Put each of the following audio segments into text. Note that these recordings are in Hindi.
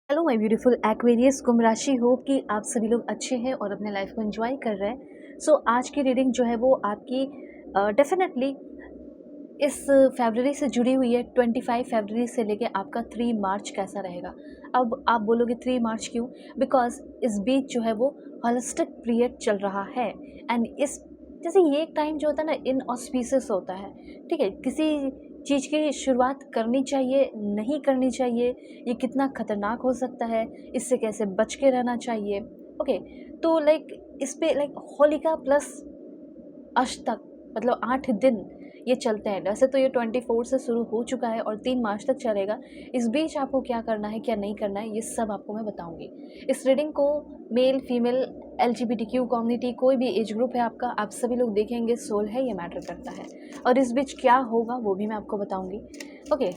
हेलो माय ब्यूटीफुल एक्वेरियस कुंभ राशि, होप कि आप सभी लोग अच्छे हैं और अपने लाइफ को एंजॉय कर रहे हैं। आज की रीडिंग जो है वो आपकी डेफिनेटली इस फरवरी से जुड़ी हुई है। 25 फरवरी से लेके आपका 3 मार्च कैसा रहेगा। अब आप बोलोगे 3 मार्च क्यों? बिकॉज इस बीच जो है वो हॉलिस्टिक पीरियड चल रहा है। एंड इस जैसे ये एक टाइम जो होता है ना, इन ऑस्पिशियस होता है। ठीक है, किसी चीज़ की शुरुआत करनी चाहिए, नहीं करनी चाहिए, ये कितना खतरनाक हो सकता है, इससे कैसे बच के रहना चाहिए। ओके, तो इस पे होलिका प्लस अष्टक, मतलब 8 दिन ये चलते हैं। वैसे तो ये 24 से शुरू हो चुका है और 3 मार्च तक चलेगा। इस बीच आपको क्या करना है, क्या नहीं करना है, ये सब आपको मैं बताऊंगी। इस रीडिंग को मेल, फीमेल, LGBTQ कम्युनिटी, कोई भी एज ग्रुप है आपका, आप सभी लोग देखेंगे। सोल है, ये मैटर करता है। और इस बीच क्या होगा वो भी मैं आपको बताऊंगी। ओके,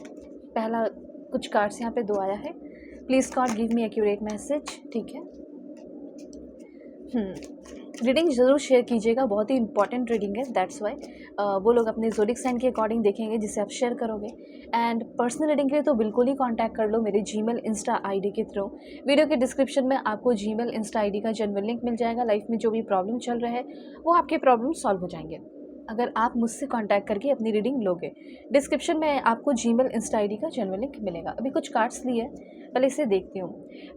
पहला कुछ कार्ड्स यहाँ पे 2 आया है। Please God give me accurate message. ठीक है, रीडिंग ज़रूर शेयर कीजिएगा, बहुत ही इंपॉर्टेंट रीडिंग है। दैट्स वाई वो लोग अपने ज़ोडिक साइन के अकॉर्डिंग देखेंगे जिसे आप शेयर करोगे। एंड पर्सनल रीडिंग के लिए तो बिल्कुल ही कांटेक्ट कर लो मेरे जीमेल, इंस्टा आईडी के थ्रू। वीडियो के डिस्क्रिप्शन में आपको जीमेल, इंस्टा आईडी का जेन्युइन लिंक मिल जाएगा। लाइफ में जो भी प्रॉब्लम चल रहा है वो आपके प्रॉब्लम सॉल्व हो जाएंगे अगर आप मुझसे कांटेक्ट करके अपनी रीडिंग लोगे। डिस्क्रिप्शन में आपको जीमेल, इंस्टा आईडी का जेन्युइन लिंक मिलेगा। अभी कुछ कार्ड्स लिए, पहले इसे देखती हूँ।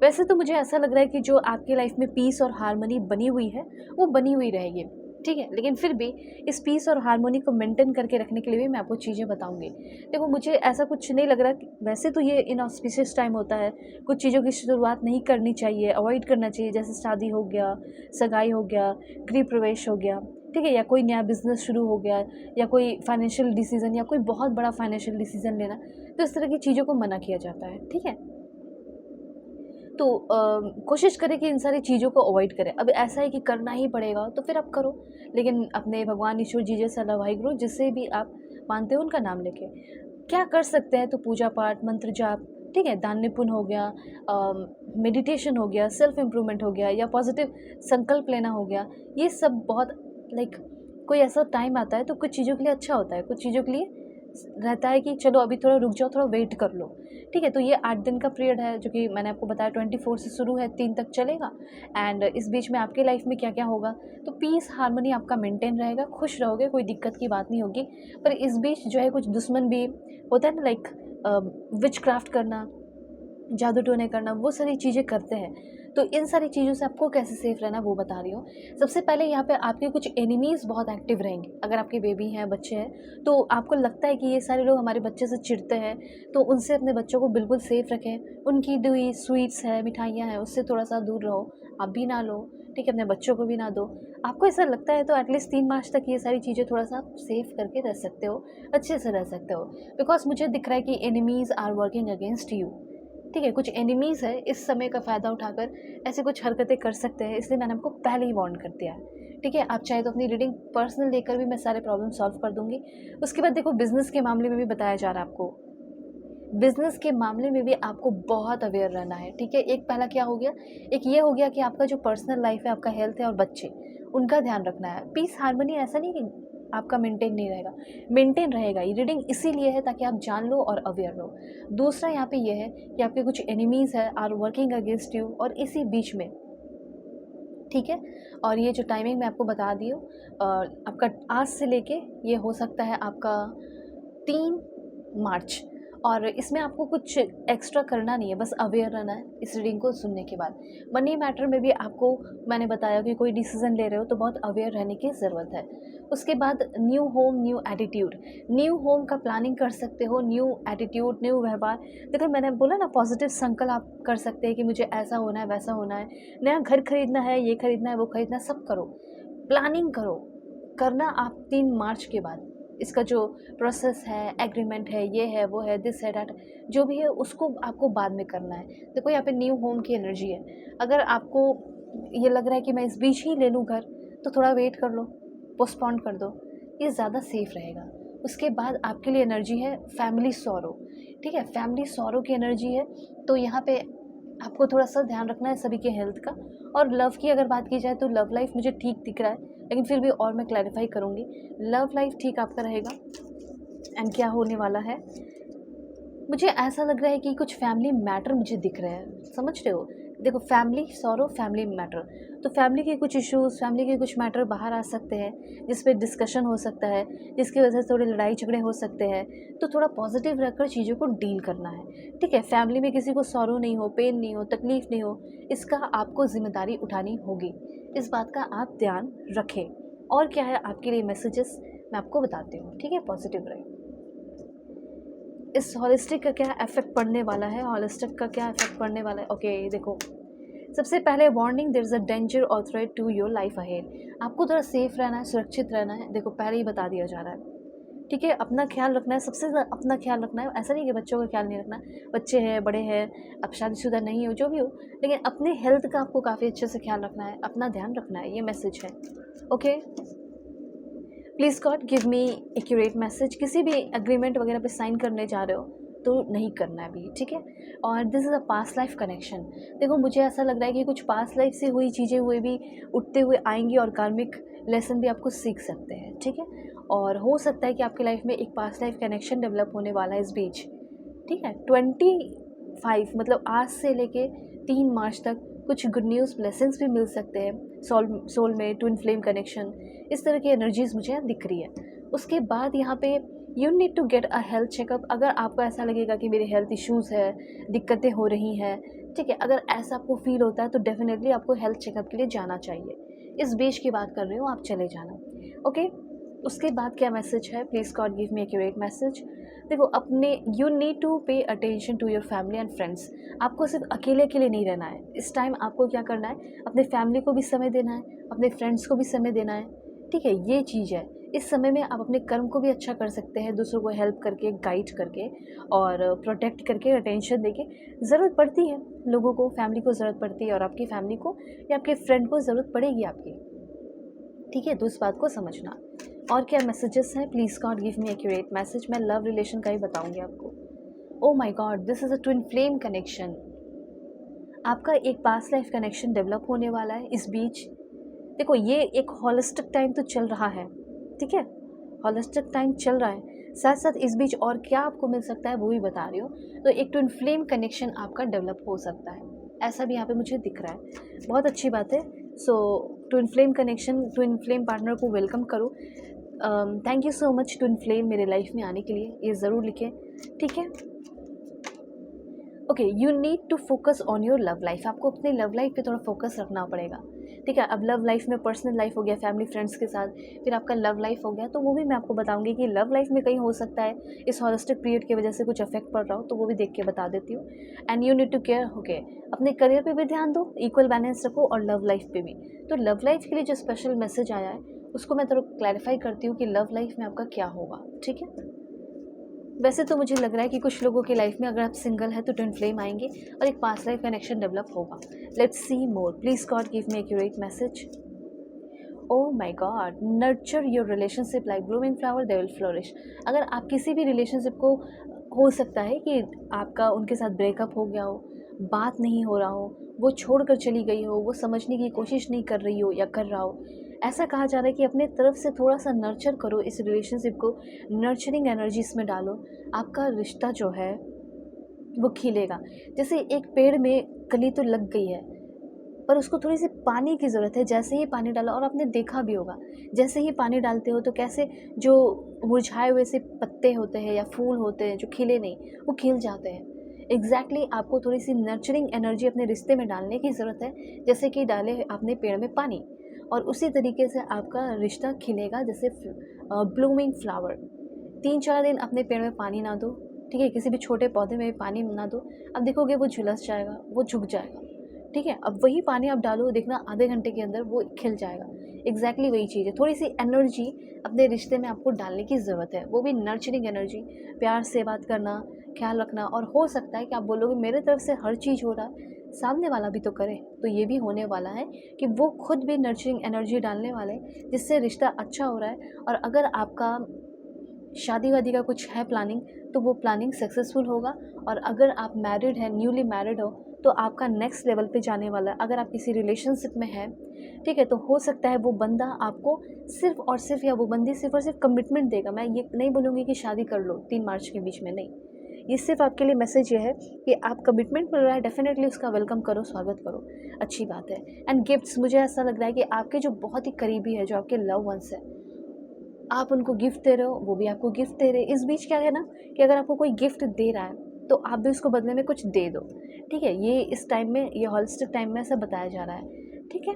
वैसे तो मुझे ऐसा लग रहा है कि जो आपकी लाइफ में पीस और हार्मनी बनी हुई है वो बनी हुई रहेगी। ठीक है, लेकिन फिर भी इस पीस और हार्मोनी को मेंटेन करके रखने के लिए भी मैं आपको चीज़ें बताऊंगी। देखो, मुझे ऐसा कुछ नहीं लग रहा कि वैसे तो ये इनऑस्पिशियस टाइम होता है, कुछ चीज़ों की शुरुआत नहीं करनी चाहिए, अवॉइड करना चाहिए। जैसे शादी हो गया, सगाई हो गया, गृह प्रवेश हो गया, ठीक है, या कोई नया बिजनेस शुरू हो गया, या कोई फाइनेंशियल डिसीजन, या कोई बहुत बड़ा फाइनेंशियल डिसीजन लेना, तो इस तरह की चीज़ों को मना किया जाता है। ठीक है, तो कोशिश करें कि इन सारी चीज़ों को अवॉइड करें। अब ऐसा है कि करना ही पड़ेगा तो फिर आप करो, लेकिन अपने भगवान ईश्वर जी जैसा लवाई करो, जिससे भी आप मानते हो उनका नाम लेके। क्या कर सकते हैं? तो पूजा पाठ, मंत्र जाप, ठीक है, दान पुण्य हो गया, मेडिटेशन हो गया, सेल्फ इम्प्रूवमेंट हो गया, या पॉजिटिव संकल्प लेना हो गया। ये सब बहुत लाइक कोई ऐसा टाइम आता है तो कुछ चीज़ों के लिए अच्छा होता है, कुछ चीज़ों के लिए रहता है कि चलो अभी थोड़ा रुक जाओ, थोड़ा वेट कर लो। ठीक है, तो ये 8 दिन का पीरियड है, जो कि मैंने आपको बताया 24 से शुरू है, 3 तक चलेगा। एंड इस बीच में आपके लाइफ में क्या क्या होगा, तो पीस हार्मनी आपका मेंटेन रहेगा, खुश रहोगे, कोई दिक्कत की बात नहीं होगी। पर इस बीच जो है कुछ दुश्मन भी होता है ना, विच क्राफ्ट करना, जादू टोने करना, वो सारी चीज़ें करते हैं। तो इन सारी चीज़ों से आपको कैसे सेफ रहना वो बता रही हूँ। सबसे पहले यहाँ पे आपके कुछ एनिमीज़ बहुत एक्टिव रहेंगे। अगर आपके बेबी हैं, बच्चे हैं, तो आपको लगता है कि ये सारे लोग हमारे बच्चे से चिढ़ते हैं, तो उनसे अपने बच्चों को बिल्कुल सेफ रखें। उनकी दी हुई स्वीट्स है, मिठाइयाँ हैं, उससे थोड़ा सा दूर रहो। आप भी ना लो, ठीक है, अपने बच्चों को भी ना दो। आपको ऐसा लगता है तो एटलीस्ट 3 मार्च तक ये सारी चीज़ें थोड़ा सा आप सेफ करके रह सकते हो, अच्छे से रह सकते हो। बिकॉज मुझे दिख रहा है कि enemies are working against you. ठीक है, कुछ एनिमीज़ है, इस समय का फ़ायदा उठाकर ऐसे कुछ हरकतें कर सकते हैं, इसलिए मैंने आपको पहले ही वार्न कर दिया है। ठीक है, आप चाहे तो अपनी रीडिंग पर्सनल लेकर भी मैं सारे प्रॉब्लम सॉल्व कर दूंगी। उसके बाद देखो, बिजनेस के मामले में भी बताया जा रहा है आपको। बिजनेस के मामले में भी आपको बहुत अवेयर रहना है। ठीक है, एक पहला क्या हो गया, एक ये हो गया कि आपका जो पर्सनल लाइफ है, आपका हेल्थ है और बच्चे, उनका ध्यान रखना है। पीस हार्मनी ऐसा नहीं कि आपका मेंटेन नहीं रहेगा, मेंटेन रहेगा। ये रीडिंग इसीलिए है ताकि आप जान लो और अवेयर रहो। दूसरा यहाँ पे ये है कि आपके कुछ एनिमीज़ है, आर वर्किंग अगेंस्ट यू, और इसी बीच में, ठीक है, और ये जो टाइमिंग मैं आपको बता दी हूँ, आपका आज से लेके ये हो सकता है आपका 3 मार्च। और इसमें आपको कुछ एक्स्ट्रा करना नहीं है, बस अवेयर रहना है इस रीडिंग को सुनने के बाद। मनी मैटर में भी आपको मैंने बताया कि कोई डिसीजन ले रहे हो तो बहुत अवेयर रहने की ज़रूरत है। उसके बाद new home, new attitude. New home का प्लानिंग कर सकते हो, न्यू एटीट्यूड, न्यू व्यवहार। देखो, मैंने बोला ना, पॉजिटिव संकल्प आप कर सकते हैं कि मुझे ऐसा होना है, वैसा होना है, नया घर खरीदना है, ये खरीदना है, वो खरीदना है, सब करो, प्लानिंग करो। करना आप 3 मार्च के बाद। इसका जो प्रोसेस है, एग्रीमेंट है, ये है, वो है, दिस है, डैट, जो भी है उसको आपको बाद में करना है। देखो, यहाँ पे न्यू होम की एनर्जी है। अगर आपको ये लग रहा है कि मैं इस बीच ही ले लूँ घर, तो थोड़ा वेट कर लो, पोस्टपोन कर दो, ये ज़्यादा सेफ रहेगा। उसके बाद आपके लिए एनर्जी है फैमिली सॉरो। ठीक है, फैमिली सॉरो की एनर्जी है, तो यहाँ पे आपको थोड़ा सा ध्यान रखना है सभी के हेल्थ का। और लव की अगर बात की जाए तो लव लाइफ मुझे ठीक दिख रहा है, लेकिन फिर भी और मैं क्लैरिफाई करूँगी। लव लाइफ ठीक आपका रहेगा। एंड क्या होने वाला है, मुझे ऐसा लग रहा है कि कुछ फैमिली मैटर मुझे दिख रहे हैं। समझ रहे हो? देखो, फैमिली सॉरो, फैमिली मैटर, तो फैमिली के कुछ इश्यूज़, फैमिली के कुछ मैटर बाहर आ सकते हैं, जिस पे डिस्कशन हो सकता है, जिसकी वजह से थोड़े लड़ाई झगड़े हो सकते हैं। तो थोड़ा पॉजिटिव रहकर चीज़ों को डील करना है, ठीक है? फैमिली में किसी को सॉरो नहीं हो, पेन नहीं हो, तकलीफ़ नहीं हो, इसका आपको ज़िम्मेदारी उठानी होगी। इस बात का आप ध्यान रखें। और क्या है आपके लिए मैसेजेस, मैं आपको बताती हूँ, ठीक है? पॉजिटिव रहें। इस हॉलिस्टिक का क्या इफ़ेक्ट पड़ने वाला है, हॉलिस्टिक का क्या इफ़ेक्ट पड़ने वाला है? ओके, देखो, सबसे पहले warning, there is a danger और threat to your life ahead. आपको थोड़ा सेफ रहना है, सुरक्षित रहना है। देखो, पहले ही बता दिया जा रहा है, ठीक है? अपना ख्याल रखना है, सबसे ज़्यादा अपना ख्याल रखना है। ऐसा नहीं कि बच्चों का ख्याल नहीं रखना, बच्चे हैं, बड़े हैं, अब शादीशुदा नहीं हो, जो भी हो, लेकिन अपने हेल्थ का आपको काफ़ी अच्छे से ख्याल रखना है, अपना ध्यान रखना है, ये मैसेज है। Okay, please God give me accurate message. किसी भी एग्रीमेंट वगैरह पे साइन करने जा रहे हो तो नहीं करना है अभी, ठीक है? और this is a past life connection. देखो, मुझे ऐसा लग रहा है कि कुछ पास्ट लाइफ से हुई चीज़ें हुए भी उठते हुए आएंगी और कार्मिक लेसन भी आपको सीख सकते हैं, ठीक है? और हो सकता है कि आपकी लाइफ में एक पास्ट लाइफ कनेक्शन डेवलप होने वाला है इस बीच, ठीक है? 25 मतलब आज से लेके 3 मार्च तक कुछ गुड न्यूज़ ब्लेसिंग्स भी मिल सकते हैं। सोल में ट्विन फ्लेम कनेक्शन, इस तरह की एनर्जीज़ मुझे दिख रही है। उसके बाद यहाँ पे you need to get a health checkup. अगर आपको ऐसा लगेगा कि मेरे हेल्थ इश्यूज़ है, दिक्कतें हो रही हैं, ठीक है? अगर ऐसा आपको फील होता है तो डेफिनेटली आपको हेल्थ चेकअप के लिए जाना चाहिए। इस बीच की बात कर रही हूँ, आप चले जाना, ओके? उसके बाद क्या मैसेज है? Please God give me accurate message. देखो, अपने you need to pay attention to your family and friends. आपको सिर्फ अकेले के लिए नहीं रहना है। इस टाइम आपको क्या करना है? अपने फैमिली को भी समय देना है, अपने फ्रेंड्स को भी समय देना है, ठीक है? ये चीज़ है। इस समय में आप अपने कर्म को भी अच्छा कर सकते हैं, दूसरों को हेल्प करके, गाइड करके और प्रोटेक्ट करके, अटेंशन देके। ज़रूरत पड़ती है लोगों को, फैमिली को ज़रूरत पड़ती है और आपकी फैमिली को या आपके फ्रेंड को ज़रूरत पड़ेगी आपकी, ठीक है? तो इस बात को समझना। और क्या मैसेजेस हैं? Please God give me accurate message. मैं लव रिलेशन का ही बताऊंगी आपको। Oh my God, this is a twin flame connection. आपका एक पास्ट लाइफ कनेक्शन डेवलप होने वाला है इस बीच। देखो, ये एक हॉलिस्टिक टाइम तो चल रहा है, ठीक है? हॉलिस्टिक टाइम चल रहा है, साथ साथ इस बीच और क्या आपको मिल सकता है वो भी बता रही हूँ। तो एक ट्विन फ्लेम कनेक्शन आपका डेवलप हो सकता है, ऐसा भी यहाँ पे मुझे दिख रहा है। बहुत अच्छी बात है। So twin flame connection, twin flame partner को वेलकम करो। Thank you so much twin flame मेरे लाइफ में आने के लिए, ये ज़रूर लिखें, ठीक है? Okay, you need to focus on your love life. आपको अपने लव लाइफ पे थोड़ा फोकस रखना पड़ेगा, ठीक है? अब लव लाइफ में पर्सनल लाइफ हो गया, फैमिली फ्रेंड्स के साथ, फिर आपका लव लाइफ हो गया, तो वो भी मैं आपको बताऊंगी कि लव लाइफ में कहीं हो सकता है इस हॉलिस्टिक पीरियड की वजह से कुछ इफेक्ट पड़ रहा हो, तो वो भी देख के बता देती हूँ। And you need to care, okay? अपने करियर पे भी ध्यान दो, इक्वल बैलेंस रखो, और लव लाइफ पे भी। तो लव लाइफ के लिए जो स्पेशल मैसेज आया है उसको मैं थोड़ा क्लैरिफाई करती हूँ कि लव लाइफ में आपका क्या होगा, ठीक है? वैसे तो मुझे लग रहा है कि कुछ लोगों की लाइफ में अगर आप सिंगल है तो ट्विन फ्लेम आएंगे और एक पास्ट लाइफ कनेक्शन डेवलप होगा। Let's see more. Please God give me accurate message. Oh my God, nurture your relationship like blooming flower, they will flourish. अगर आप किसी भी रिलेशनशिप को, हो सकता है कि आपका उनके साथ ब्रेकअप हो गया हो, बात नहीं हो रहा हो, वो छोड़कर चली गई हो, वो समझने की कोशिश नहीं कर रही हो या कर रहा हो, ऐसा कहा जा रहा है कि अपने तरफ से थोड़ा सा नर्चर करो इस रिलेशनशिप को, नर्चरिंग एनर्जी इसमें डालो। आपका रिश्ता जो है वो खिलेगा। जैसे एक पेड़ में कली तो लग गई है, पर उसको थोड़ी सी पानी की ज़रूरत है। जैसे ही पानी डाला, और आपने देखा भी होगा, जैसे ही पानी डालते हो तो कैसे जो मुरझाए हुए से पत्ते होते हैं या फूल होते हैं जो खिले नहीं, वो खिल जाते हैं। एग्जैक्टली आपको थोड़ी सी नर्चरिंग एनर्जी अपने रिश्ते में डालने की ज़रूरत है, जैसे कि डाले आपने पेड़ में पानी, और उसी तरीके से आपका रिश्ता खिलेगा जैसे ब्लूमिंग फ्लावर। 3-4 दिन अपने पेड़ में पानी ना दो, ठीक है? किसी भी छोटे पौधे में पानी ना दो, अब देखोगे वो झुलस जाएगा, वो झुक जाएगा, ठीक है? अब वही पानी आप डालो, देखना आधे घंटे के अंदर वो खिल जाएगा। एग्जैक्टली वही चीज़ है। थोड़ी सी एनर्जी अपने रिश्ते में आपको डालने की ज़रूरत है, वो भी नर्चरिंग एनर्जी। प्यार से बात करना, ख्याल रखना, और हो सकता है कि आप बोलोगे मेरे तरफ से हर चीज़ हो रहा है, सामने वाला भी तो करे, तो ये भी होने वाला है कि वो खुद भी नर्चरिंग एनर्जी डालने वाले, जिससे रिश्ता अच्छा हो रहा है। और अगर आपका शादी वादी का कुछ है प्लानिंग, तो वो प्लानिंग सक्सेसफुल होगा। और अगर आप मैरिड हैं, न्यूली मैरिड हो, तो आपका नेक्स्ट लेवल पे जाने वाला है। अगर आप किसी रिलेशनशिप में हैं, ठीक है, तो हो सकता है वो बंदा आपको सिर्फ और सिर्फ, या वो बंदी सिर्फ और सिर्फ कमिटमेंट देगा। मैं ये नहीं बोलूँगी कि शादी कर लो 3 मार्च के बीच में, नहीं। ये सिर्फ आपके लिए मैसेज ये है कि आप कमिटमेंट मिल रहा है, डेफिनेटली उसका वेलकम करो, स्वागत करो, अच्छी बात है। एंड गिफ्ट्स, मुझे ऐसा लग रहा है कि आपके जो बहुत ही करीबी है, जो आपके लव वंस है, आप उनको गिफ्ट दे रहे हो, वो भी आपको गिफ्ट दे रहे हैं। इस बीच क्या है ना कि अगर आपको कोई गिफ्ट दे रहा है तो आप भी उसको बदले में कुछ दे दो, ठीक है। ये इस टाइम में, ये हॉलिस्टिक टाइम में ऐसा बताया जा रहा है, ठीक है।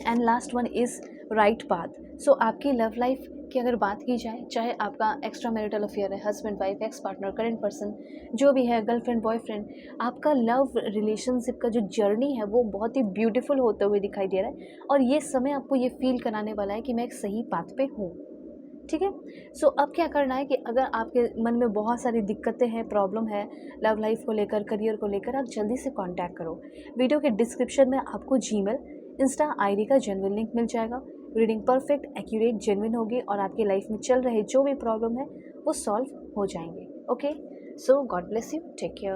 And last one is right path. So आपकी लव लाइफ की अगर बात की जाए, चाहे आपका एक्स्ट्रा मैरिटल अफेयर है, husband wife, ex partner, current person, जो भी है, गर्लफ्रेंड बॉयफ्रेंड, आपका लव रिलेशनशिप का जो जर्नी है वो बहुत ही ब्यूटीफुल होते हुए दिखाई दे रहा है। और ये समय आपको ये फील कराने वाला है कि मैं एक सही पाथ पे हूँ, ठीक है। सो अब क्या करना है कि अगर आपके मन में बहुत सारी दिक्कतें हैं, प्रॉब्लम है लव लाइफ को लेकर, करियर को लेकर, आप जल्दी से कांटेक्ट करो। वीडियो के डिस्क्रिप्शन में आपको जीमेल, इंस्टा आईडी का जेन्युइन लिंक मिल जाएगा। रीडिंग परफेक्ट, एक्यूरेट, जेन्युइन होगी और आपकी लाइफ में चल रहे जो भी प्रॉब्लम है वो सॉल्व हो जाएंगे। Okay, so God bless you, take care.